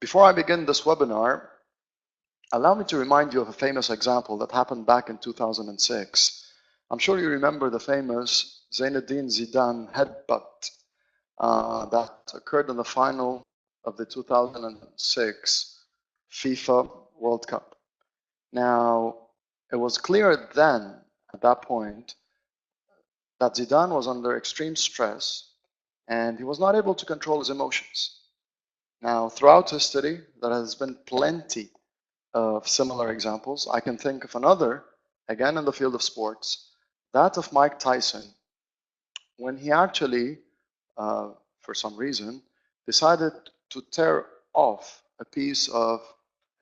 Before I begin this webinar, allow me to remind you of a famous example that happened back in 2006. I'm sure you remember the famous Zinedine Zidane headbutt that occurred in the final of the 2006 FIFA World Cup. Now, it was clear then, at that point, that Zidane was under extreme stress and he was not able to control his emotions. Now, throughout history, there has been plenty of similar examples. I can think of another, again in the field of sports, that of Mike Tyson, when he actually, for some reason, decided to tear off a piece of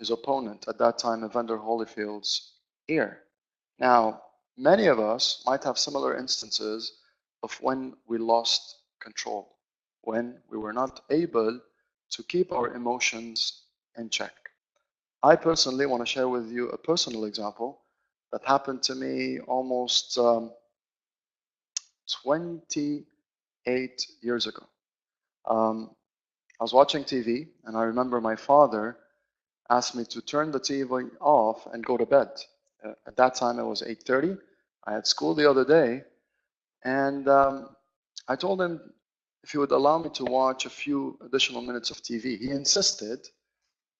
his opponent, at that time Evander Holyfield's ear. Now, many of us might have similar instances of when we lost control, when we were not able to keep our emotions in check. I personally want to share with you a personal example that happened to me almost 28 years ago. I was watching TV, and I remember my father asked me to turn the TV off and go to bed. At that time, it was 8:30. I had school the other day, and I told him if he would allow me to watch a few additional minutes of TV. He insisted,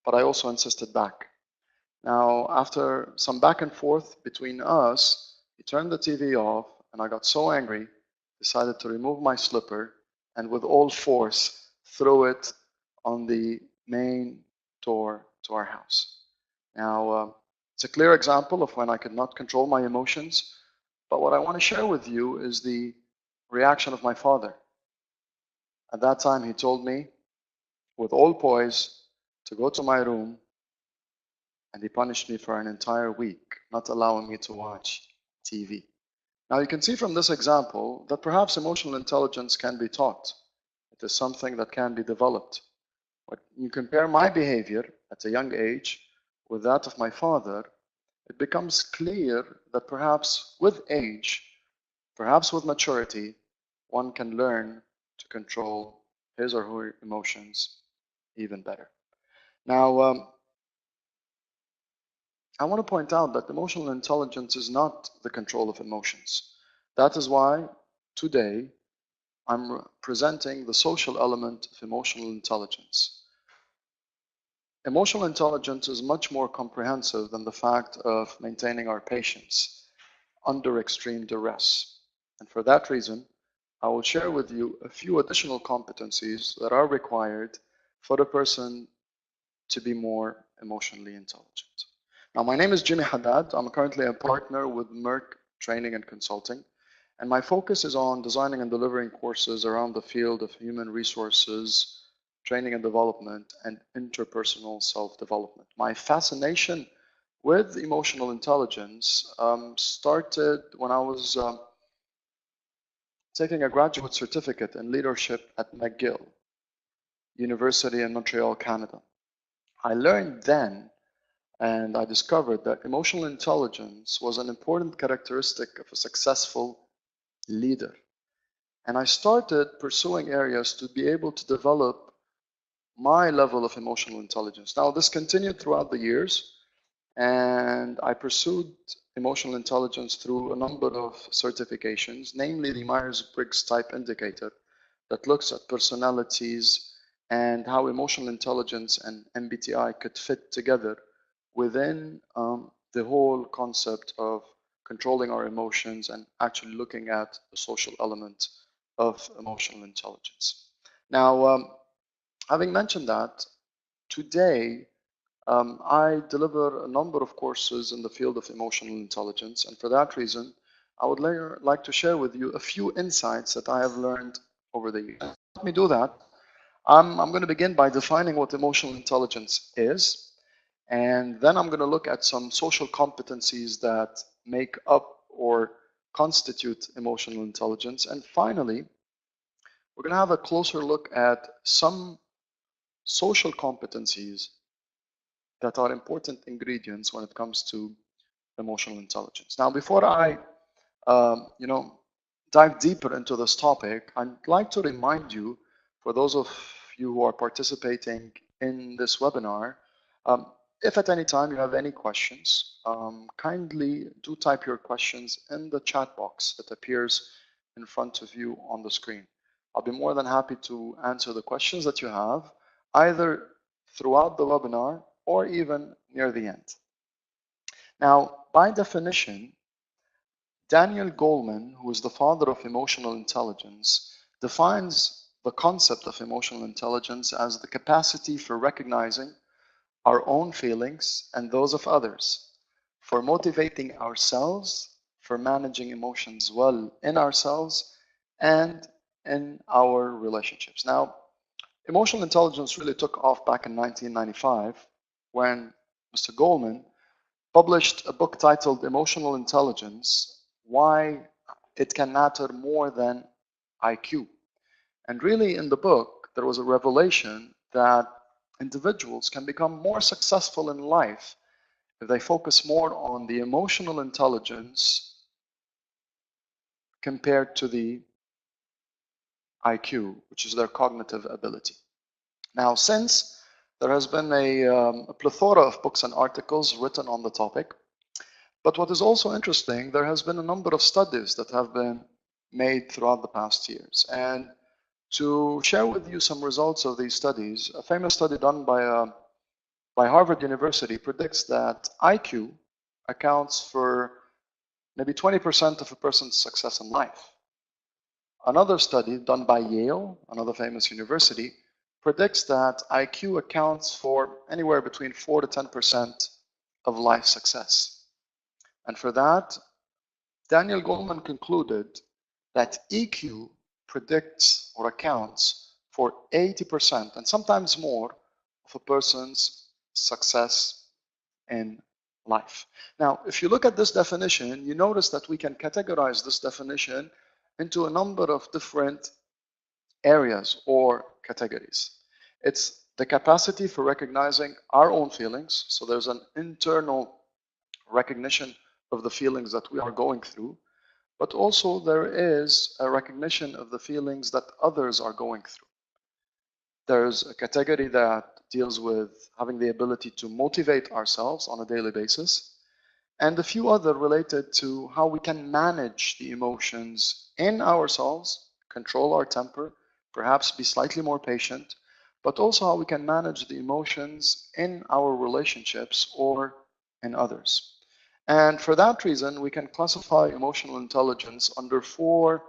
but I also insisted back. Now, after some back and forth between us, he turned the TV off, and I got so angry, decided to remove my slipper, and with all force, throw it on the main door to our house. Now, it's a clear example of when I could not control my emotions, but what I want to share with you is the reaction of my father. At that time, he told me, with all poise, to go to my room, and he punished me for an entire week, not allowing me to watch TV. Now, you can see from this example that perhaps emotional intelligence can be taught. It is something that can be developed. When you compare my behavior at a young age with that of my father, it becomes clear that perhaps with age, perhaps with maturity, one can learn to control his or her emotions even better. Now, I want to point out that emotional intelligence is not the control of emotions. That is why today I'm presenting the social element of emotional intelligence. Emotional intelligence is much more comprehensive than the fact of maintaining our patience under extreme duress. And for that reason, I will share with you a few additional competencies that are required for a person to be more emotionally intelligent. Now, my name is Jimmy Haddad. I'm currently a partner with Meirc Training and Consulting, and my focus is on designing and delivering courses around the field of human resources, training and development, and interpersonal self-development. My fascination with emotional intelligence started when I was taking a graduate certificate in leadership at McGill University in Montreal, Canada. I learned then, and I discovered that emotional intelligence was an important characteristic of a successful leader. And I started pursuing areas to be able to develop my level of emotional intelligence. Now, this continued throughout the years, and I pursued emotional intelligence through a number of certifications, namely the Myers-Briggs Type Indicator that looks at personalities and how emotional intelligence and MBTI could fit together within the whole concept of controlling our emotions and actually looking at the social element of emotional intelligence. Now, having mentioned that, today I deliver a number of courses in the field of emotional intelligence, and for that reason, I would like to share with you a few insights that I have learned over the years. Let me do that. I'm going to begin by defining what emotional intelligence is, and then I'm going to look at some social competencies that make up or constitute emotional intelligence, and finally, we're going to have a closer look at some social competencies that are important ingredients when it comes to emotional intelligence. Now, before I, dive deeper into this topic, I'd like to remind you, for those of you who are participating in this webinar. If at any time you have any questions, kindly do type your questions in the chat box that appears in front of you on the screen. I'll be more than happy to answer the questions that you have, either throughout the webinar or even near the end. Now, by definition, Daniel Goleman, who is the father of emotional intelligence, defines the concept of emotional intelligence as the capacity for recognizing our own feelings and those of others, for motivating ourselves, for managing emotions well in ourselves and in our relationships. Now, emotional intelligence really took off back in 1995 when Mr. Goleman published a book titled Emotional Intelligence, Why It Can Matter More Than IQ. And really in the book, there was a revelation that individuals can become more successful in life if they focus more on the emotional intelligence compared to the IQ, which is their cognitive ability. Now, since there has been a plethora of books and articles written on the topic, but what is also interesting, there has been a number of studies that have been made throughout the past years. And to share with you some results of these studies, a famous study done by Harvard University predicts that IQ accounts for maybe 20% of a person's success in life. Another study done by Yale, another famous university, predicts that IQ accounts for anywhere between 4 to 10% of life success. And for that, Daniel Goleman concluded that EQ predicts or accounts for 80% and sometimes more of a person's success in life. Now, if you look at this definition, you notice that we can categorize this definition into a number of different areas or categories. It's the capacity for recognizing our own feelings. So there's an internal recognition of the feelings that we are going through, but also there is a recognition of the feelings that others are going through. There's a category that deals with having the ability to motivate ourselves on a daily basis, and a few other related to how we can manage the emotions in ourselves, control our temper, perhaps be slightly more patient, but also how we can manage the emotions in our relationships or in others. And for that reason, we can classify emotional intelligence under 4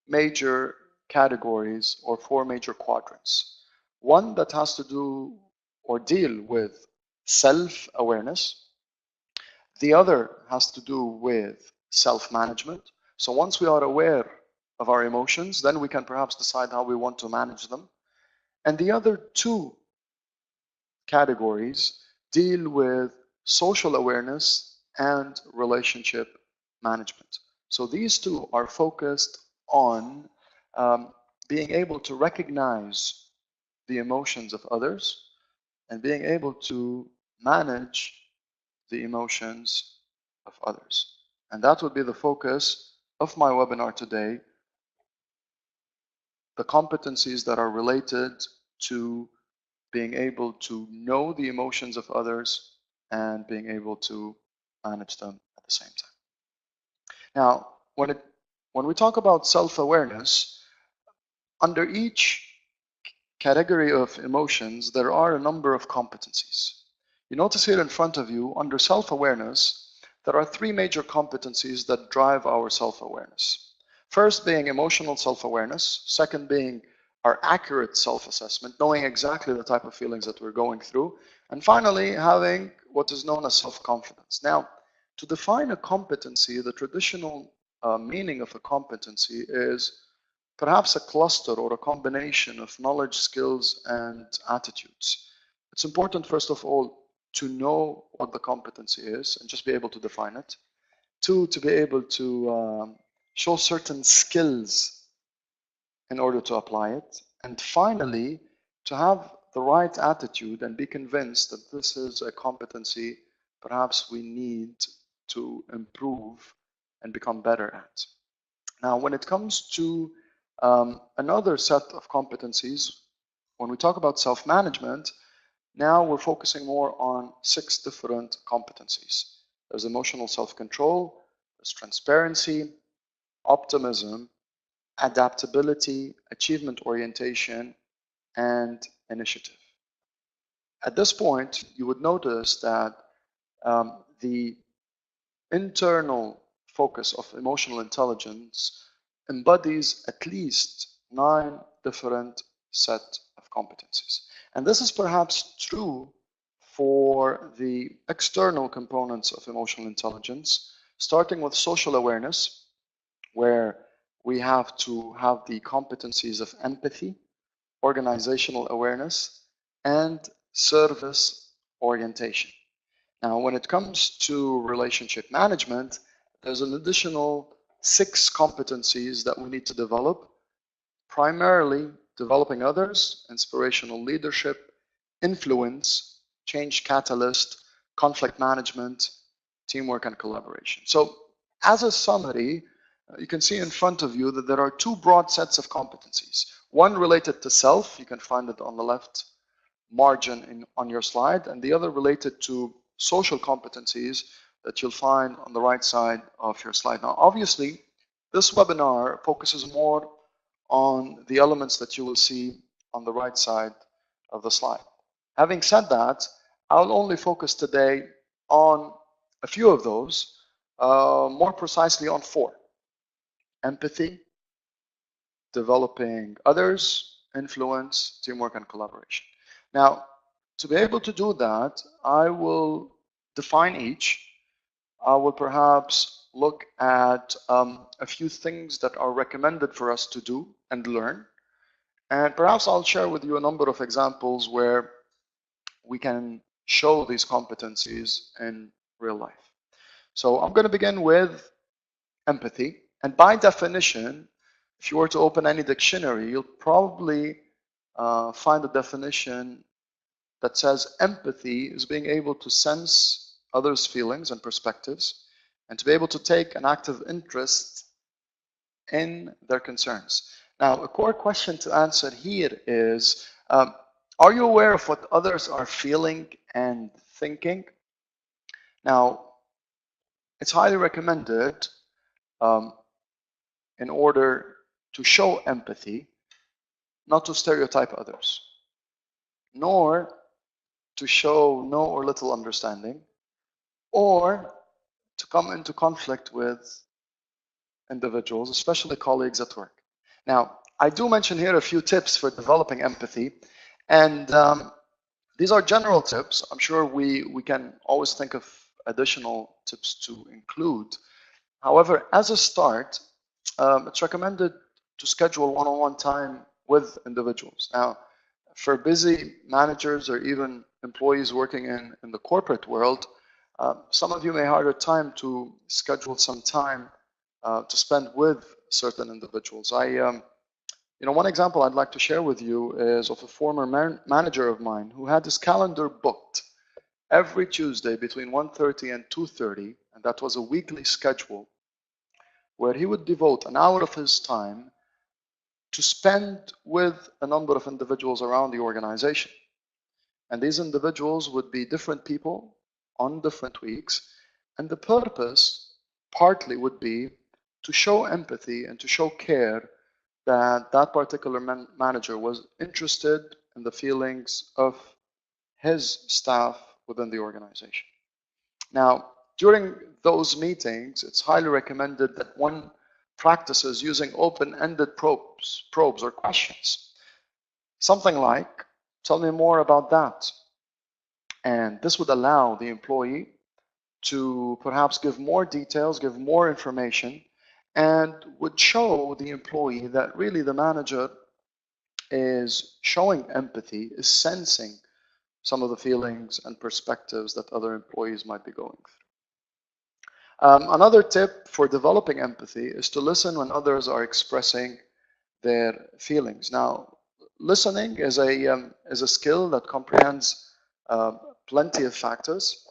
major categories or 4 major quadrants. One that has to do or deal with self-awareness. The other has to do with self-management. So once we are aware of our emotions, then we can perhaps decide how we want to manage them. And the other 2 categories deal with social awareness and relationship management. So these 2 are focused on being able to recognize the emotions of others and being able to manage the emotions of others. And that would be the focus of my webinar today, the competencies that are related to being able to know the emotions of others and being able to manage them at the same time. Now, when we talk about self-awareness, under each category of emotions, there are a number of competencies. You notice here in front of you, under self-awareness, there are 3 major competencies that drive our self-awareness. First being emotional self-awareness, second being our accurate self-assessment, knowing exactly the type of feelings that we're going through, and finally having what is known as self-confidence. Now, to define a competency, the traditional meaning of a competency is perhaps a cluster or a combination of knowledge, skills, and attitudes. It's important, first of all, to know what the competency is and just be able to define it. 2, to be able to show certain skills in order to apply it. And finally, to have the right attitude and be convinced that this is a competency perhaps we need to improve and become better at. Now, when it comes to another set of competencies, when we talk about self-management, Now we're focusing more on 6 different competencies. There's emotional self-control, there's transparency, optimism, adaptability, achievement orientation, and initiative. At this point, you would notice that the internal focus of emotional intelligence embodies at least 9 different set of competencies. And this is perhaps true for the external components of emotional intelligence, starting with social awareness, where we have to have the competencies of empathy, organizational awareness, and service orientation. Now, when it comes to relationship management, there's an additional 6 competencies that we need to develop, primarily developing others, inspirational leadership, influence, change catalyst, conflict management, teamwork, and collaboration. So as a summary, you can see in front of you that there are 2 broad sets of competencies. One related to self, you can find it on the left margin on your slide, and the other related to social competencies that you'll find on the right side of your slide. Now, obviously, this webinar focuses more on the elements that you will see on the right side of the slide. Having said that, I'll only focus today on a few of those, more precisely on 4. Empathy, developing others, influence, teamwork, and collaboration. Now, to be able to do that, I will define each. I will perhaps look at a few things that are recommended for us to do and learn. And perhaps I'll share with you a number of examples where we can show these competencies in real life. So I'm going to begin with empathy. And by definition, if you were to open any dictionary, you'll probably find a definition that says empathy is being able to sense others' feelings and perspectives and to be able to take an active interest in their concerns. Now, a core question to answer here is, are you aware of what others are feeling and thinking? Now, it's highly recommended in order to show empathy, not to stereotype others, nor to show no or little understanding, or to come into conflict with individuals, especially colleagues at work. Now, I do mention here a few tips for developing empathy, and these are general tips. I'm sure we can always think of additional tips to include. However, as a start, it's recommended to schedule one-on-one time with individuals. Now, for busy managers or even employees working in the corporate world, some of you may have a time to schedule some time to spend with certain individuals. One example I'd like to share with you is of a former manager of mine who had his calendar booked every Tuesday between 1:30 and 2:30, and that was a weekly schedule, where he would devote an hour of his time to spend with a number of individuals around the organization. And these individuals would be different people on different weeks, and the purpose partly would be to show empathy and to show care that that particular manager was interested in the feelings of his staff within the organization. Now, during those meetings, it's highly recommended that one practices using open-ended probes or questions. Something like, tell me more about that. And this would allow the employee to perhaps give more details, give more information, and would show the employee that really the manager is showing empathy, is sensing some of the feelings and perspectives that other employees might be going through. Another tip for developing empathy is to listen when others are expressing their feelings. Now, listening is a skill that comprehends plenty of factors,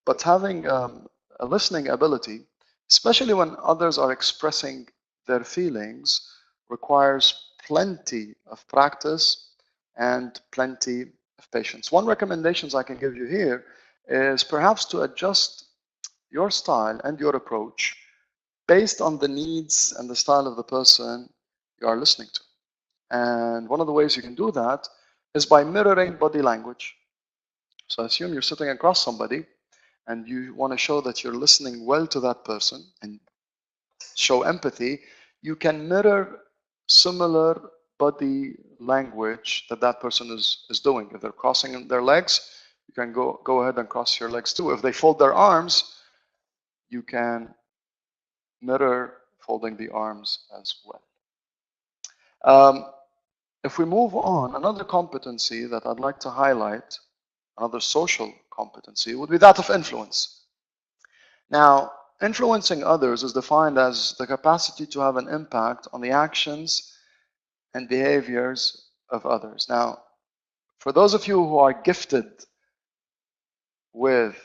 but having a listening ability, especially when others are expressing their feelings, requires plenty of practice and plenty of patience. One recommendations I can give you here is perhaps to adjust your style and your approach based on the needs and the style of the person you are listening to. And one of the ways you can do that is by mirroring body language. So assume you're sitting across somebody and you want to show that you're listening well to that person and show empathy. You can mirror similar body language that that person is doing. If they're crossing their legs, you can go ahead and cross your legs too. If they fold their arms, you can mirror folding the arms as well. If we move on, another competency that I'd like to highlight, another social competency, would be that of influence. Now, influencing others is defined as the capacity to have an impact on the actions and behaviors of others. Now, for those of you who are gifted with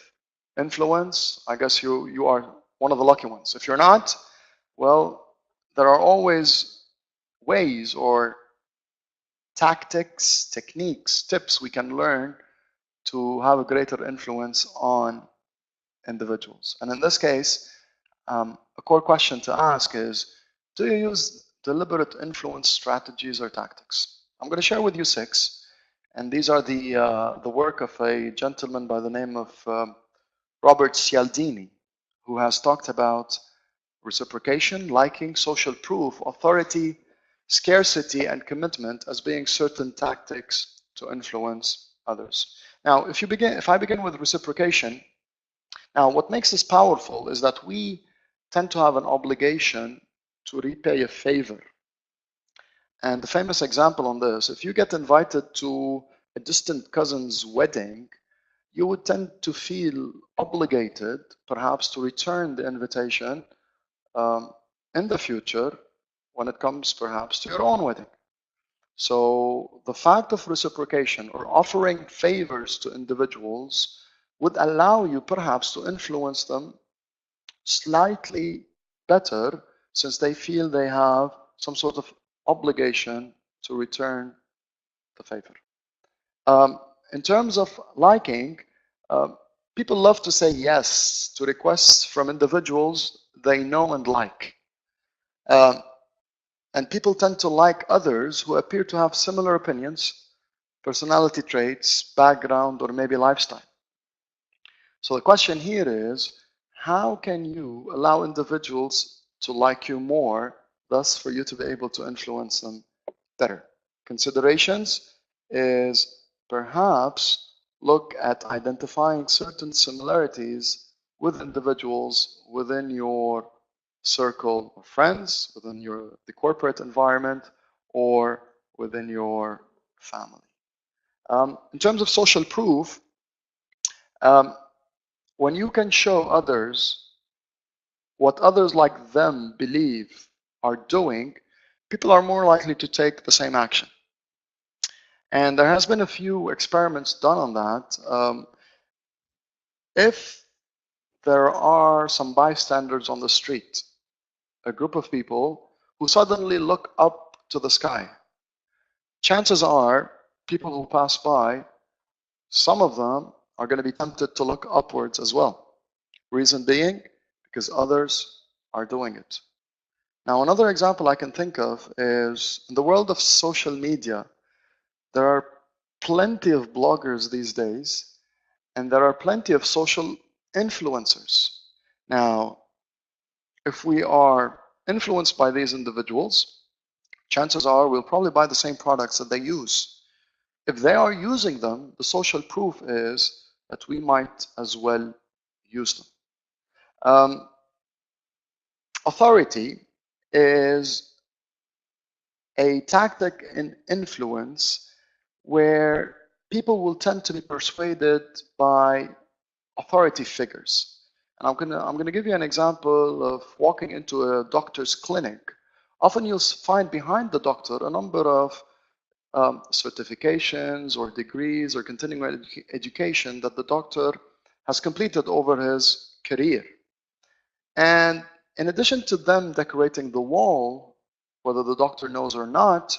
influence, I guess you are one of the lucky ones. If you're not, well, there are always ways or tactics, techniques, tips we can learn to have a greater influence on individuals. And in this case, a core question to ask is, do you use deliberate influence strategies or tactics? I'm going to share with you 6, and these are the work of a gentleman by the name of Robert Cialdini, who has talked about reciprocation, liking, social proof, authority, scarcity, and commitment as being certain tactics to influence others. Now, if I begin with reciprocation, now what makes this powerful is that we tend to have an obligation to repay a favor. And the famous example on this, if you get invited to a distant cousin's wedding, you would tend to feel obligated, perhaps, to return the invitation in the future when it comes, perhaps, to your own wedding. So the fact of reciprocation or offering favors to individuals would allow you, perhaps, to influence them slightly better, since they feel they have some sort of obligation to return the favor. In terms of liking, people love to say yes to requests from individuals they know and like. And people tend to like others who appear to have similar opinions, personality traits, background, or maybe lifestyle. So the question here is, how can you allow individuals to like you more, thus for you to be able to influence them better? Considerations is perhaps look at identifying certain similarities with individuals within your circle of friends, within the corporate environment, or within your family. In terms of social proof, when you can show others what others like them believe are doing, people are more likely to take the same action. And there has been a few experiments done on that. If there are some bystanders on the street, a group of people who suddenly look up to the sky, chances are people who pass by, some of them are going to be tempted to look upwards as well. Reason being, because others are doing it. Now, another example I can think of is in the world of social media, there are plenty of bloggers these days, and there are plenty of social influencers. Now, if we are influenced by these individuals, chances are we'll probably buy the same products that they use. If they are using them, the social proof is that we might as well use them. Authority is a tactic in influence where people will tend to be persuaded by authority figures. And I'm gonna give you an example of walking into a doctor's clinic. Often you'll find behind the doctor a number of certifications or degrees or continuing education that the doctor has completed over his career. And in addition to them decorating the wall, whether the doctor knows or not,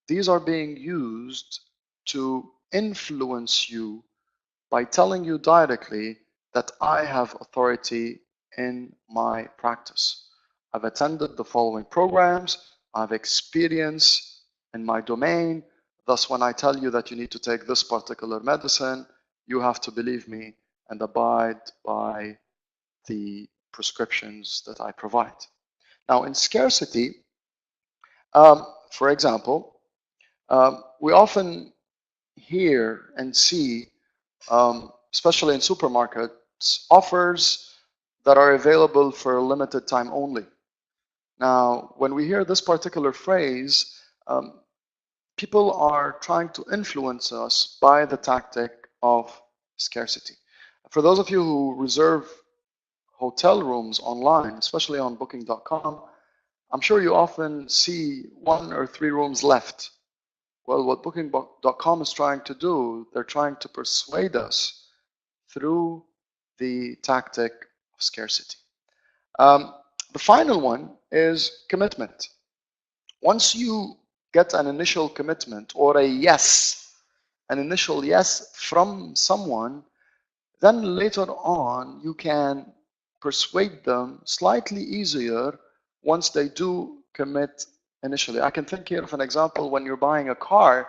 these are being used to influence you by telling you directly that I have authority in my practice. I've attended the following programs, I've experience in my domain, thus when I tell you that you need to take this particular medicine, you have to believe me and abide by the prescriptions that I provide. Now in scarcity, for example, we often hear and see, especially in supermarkets, offers that are available for a limited time only. Now, when we hear this particular phrase, people are trying to influence us by the tactic of scarcity. For those of you who reserve hotel rooms online, especially on booking.com, I'm sure you often see 1 or 3 rooms left. Well, what booking.com is trying to do, they're trying to persuade us through the tactic of scarcity. The final one is commitment. Once you get an initial commitment or a yes, an initial yes from someone, then later on you can persuade them slightly easier once they do commit initially. I can think here of an example when you're buying a car.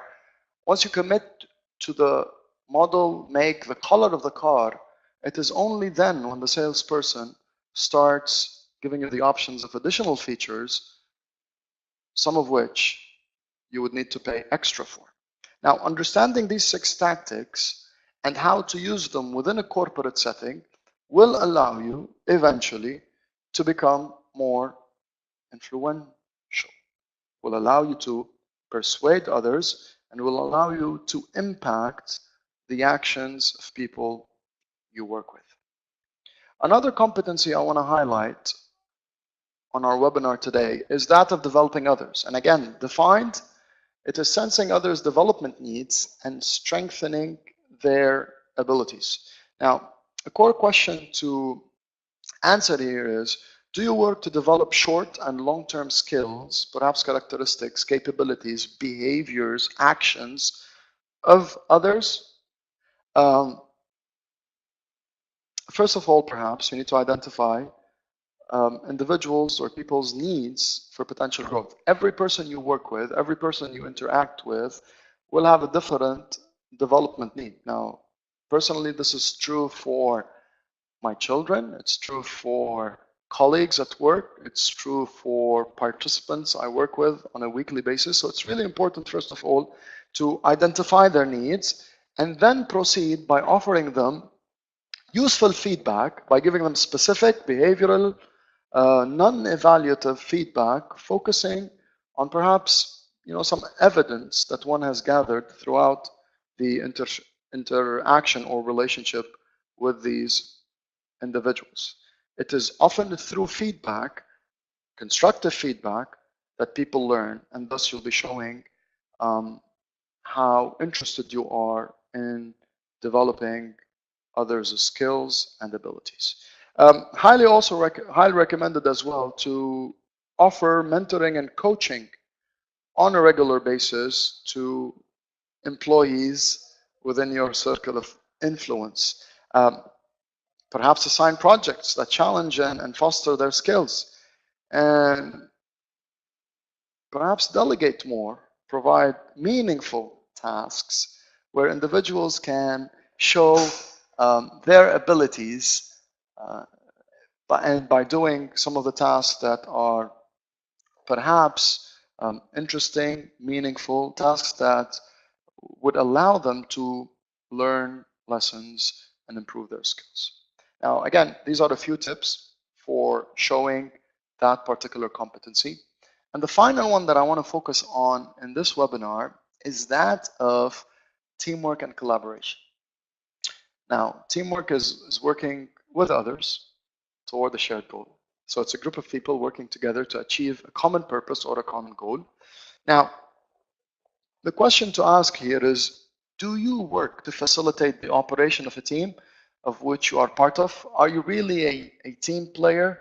Once you commit to the model, make, the color of the car, it is only then when the salesperson starts giving you the options of additional features, some of which you would need to pay extra for. Now, understanding these 6 tactics and how to use them within a corporate setting will allow you eventually to become more influential, will allow you to persuade others, and will allow you to impact the actions of people you work with. Another competency I want to highlight on our webinar today is that of developing others. And again, defined, it is sensing others' development needs and strengthening their abilities. Now, a core question to answer here is, do you work to develop short and long-term skills, perhaps characteristics, capabilities, behaviors, actions of others? First of all, perhaps you need to identify individuals or people's needs for potential growth. Every person you work with, every person you interact with will have a different development need. Now, personally, this is true for my children, it's true for colleagues at work, it's true for participants I work with on a weekly basis. So it's really important, first of all, to identify their needs and then proceed by offering them useful feedback, by giving them specific behavioral, non-evaluative feedback, focusing on perhaps some evidence that one has gathered throughout the interaction or relationship with these individuals. It is often through feedback, constructive feedback, that people learn, and thus you'll be showing how interested you are in developing others' skills and abilities. Highly recommended as well to offer mentoring and coaching on a regular basis to employees within your circle of influence. Perhaps assign projects that challenge and foster their skills, and perhaps delegate more, provide meaningful tasks where individuals can show their abilities and by doing some of the tasks that are perhaps interesting, meaningful tasks that would allow them to learn lessons and improve their skills. Now, again, these are a few tips for showing that particular competency. And the final one that I want to focus on in this webinar is that of teamwork and collaboration. Now, teamwork is working with others toward a shared goal. So it's a group of people working together to achieve a common purpose or a common goal. Now, the question to ask here is, do you work to facilitate the operation of a team of which you are part of? Are you really a team player,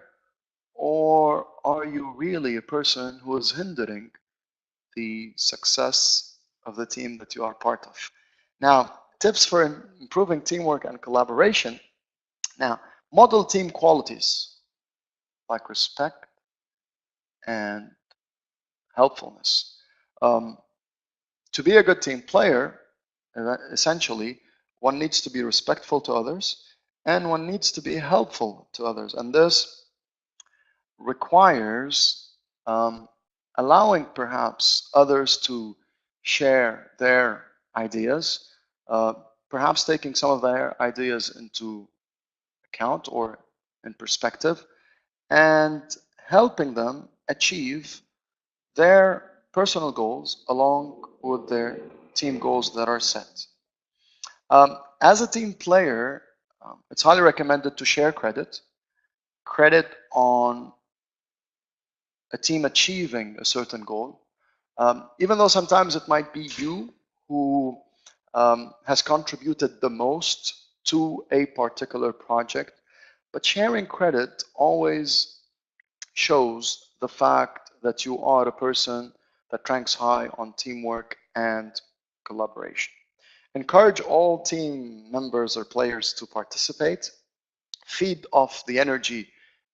or are you really a person who is hindering the success of the team that you are part of? Now, tips for improving teamwork and collaboration. Now, model team qualities like respect and helpfulness. To be a good team player, essentially, one needs to be respectful to others and one needs to be helpful to others. And this requires allowing perhaps others to share their ideas, perhaps taking some of their ideas into account or in perspective, and helping them achieve their personal goals along with their team goals that are set. As a team player, it's highly recommended to share credit on a team achieving a certain goal, even though sometimes it might be you who has contributed the most to a particular project, but sharing credit always shows the fact that you are a person that ranks high on teamwork and collaboration. Encourage all team members or players to participate. Feed off the energy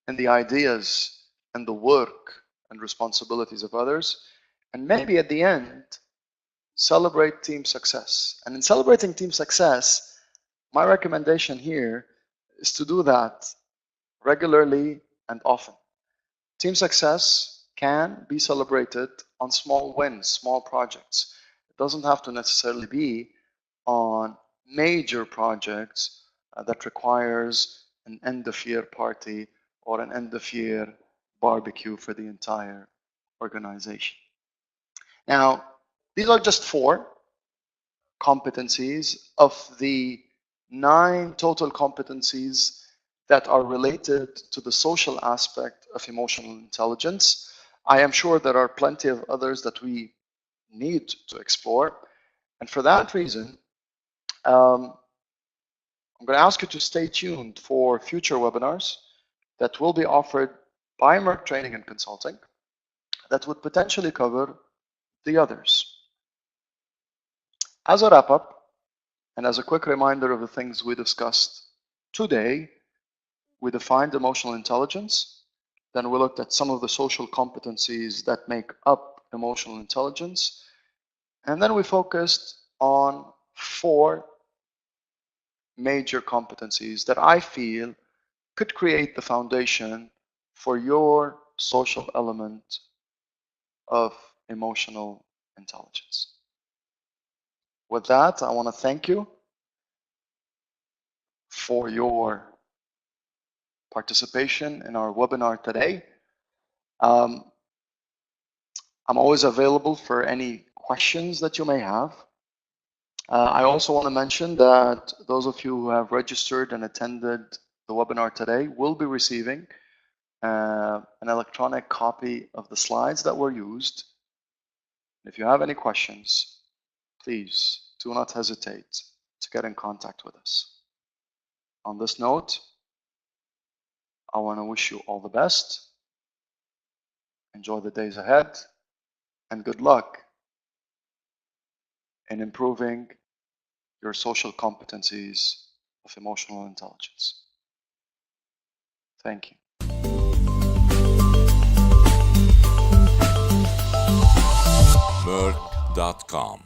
and the ideas and the work and responsibilities of others. And maybe at the end, celebrate team success. And in celebrating team success, my recommendation here is to do that regularly and often. Team success can be celebrated on small wins, small projects. It doesn't have to necessarily be on major projects that requires an end-of-year party or an end-of-year barbecue for the entire organization. Now, these are just 4 competencies of the 9 total competencies that are related to the social aspect of emotional intelligence. I am sure there are plenty of others that we need to explore. And for that reason, I'm going to ask you to stay tuned for future webinars that will be offered by Meirc Training and Consulting that would potentially cover the others. As a wrap-up, and as a quick reminder of the things we discussed today, we defined emotional intelligence, then we looked at some of the social competencies that make up emotional intelligence, and then we focused on 4 major competencies that I feel could create the foundation for your social element of emotional intelligence. With that, I want to thank you for your participation in our webinar today. I'm always available for any questions that you may have. I also want to mention that those of you who have registered and attended the webinar today will be receiving an electronic copy of the slides that were used. If you have any questions, please do not hesitate to get in contact with us. On this note, I want to wish you all the best. Enjoy the days ahead, and good luck in improving your social competencies of emotional intelligence. Thank you. Meirc.com